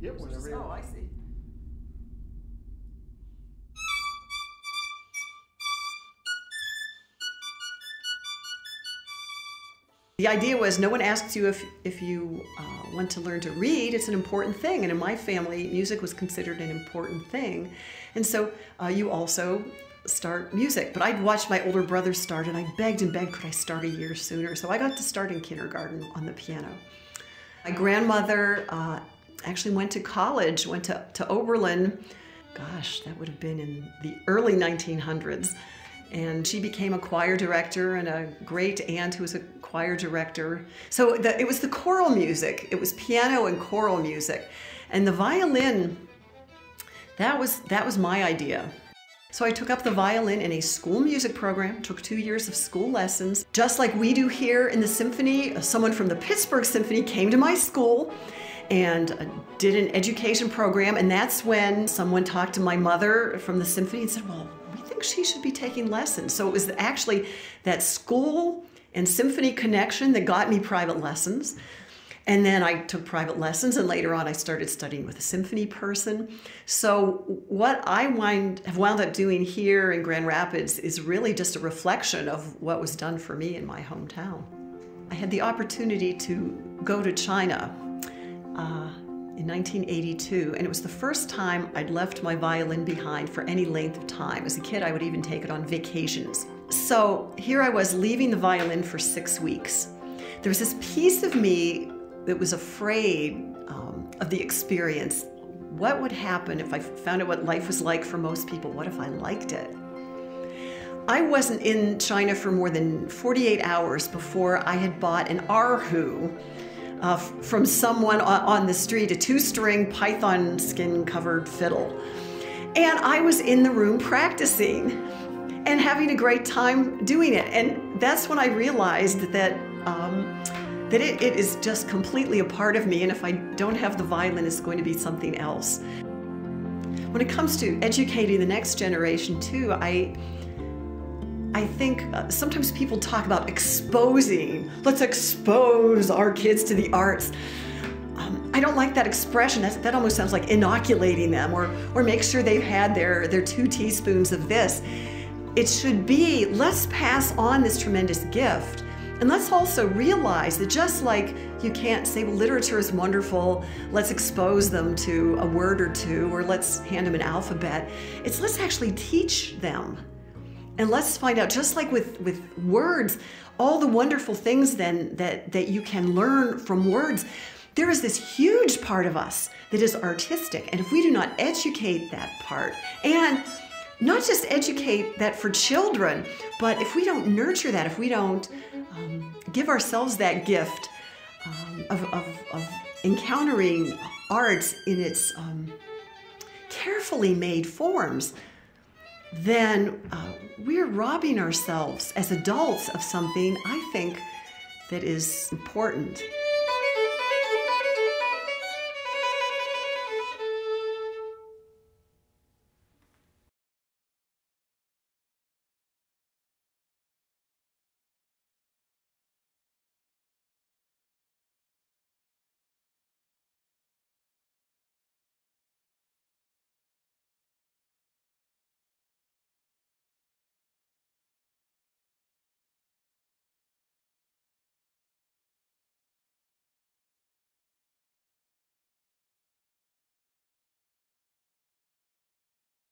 Yep, whenever you're... Oh, I see. The idea was no one asks you if you want to learn to read. It's an important thing. And in my family, music was considered an important thing. And so you also start music. But I'd watched my older brother start, and I begged and begged, could I start a year sooner? So I got to start in kindergarten on the piano. My grandmother actually went to college, went to Oberlin. Gosh, that would have been in the early 1900s. And she became a choir director, and a great aunt who was a choir director. So it was the choral music. It was piano and choral music. And the violin, that was my idea. So I took up the violin in a school music program, took 2 years of school lessons. Just like we do here in the symphony, someone from the Pittsburgh Symphony came to my school and did an education program. And that's when someone talked to my mother from the symphony and said, well, she should be taking lessons. So it was actually that school and symphony connection that got me private lessons. And then I took private lessons, and later on I started studying with a symphony person. So what I have wound up doing here in Grand Rapids is really just a reflection of what was done for me in my hometown. I had the opportunity to go to China in 1982, and it was the first time I'd left my violin behind for any length of time. As a kid, I would even take it on vacations. So here I was leaving the violin for 6 weeks. There was this piece of me that was afraid of the experience. What would happen if I found out what life was like for most people? What if I liked it? I wasn't in China for more than 48 hours before I had bought an erhu from someone on the street, a 2-string python skin-covered fiddle. And I was in the room practicing and having a great time doing it. And that's when I realized that it is just completely a part of me, and if I don't have the violin, it's going to be something else. When it comes to educating the next generation too, I think sometimes people talk about exposing. Let's expose our kids to the arts. I don't like that expression. That almost sounds like inoculating them, or make sure they've had their 2 teaspoons of this. It should be, let's pass on this tremendous gift. And let's also realize that just like you can't say, well, literature is wonderful, let's expose them to a word or two, or let's hand them an alphabet. Let's actually teach them. And let's find out, just like with words, all the wonderful things then that you can learn from words. There is this huge part of us that is artistic. And if we do not educate that part, and not just educate that for children, but if we don't nurture that, if we don't give ourselves that gift of encountering arts in its carefully made forms, then we're robbing ourselves as adults of something, I think, that is important.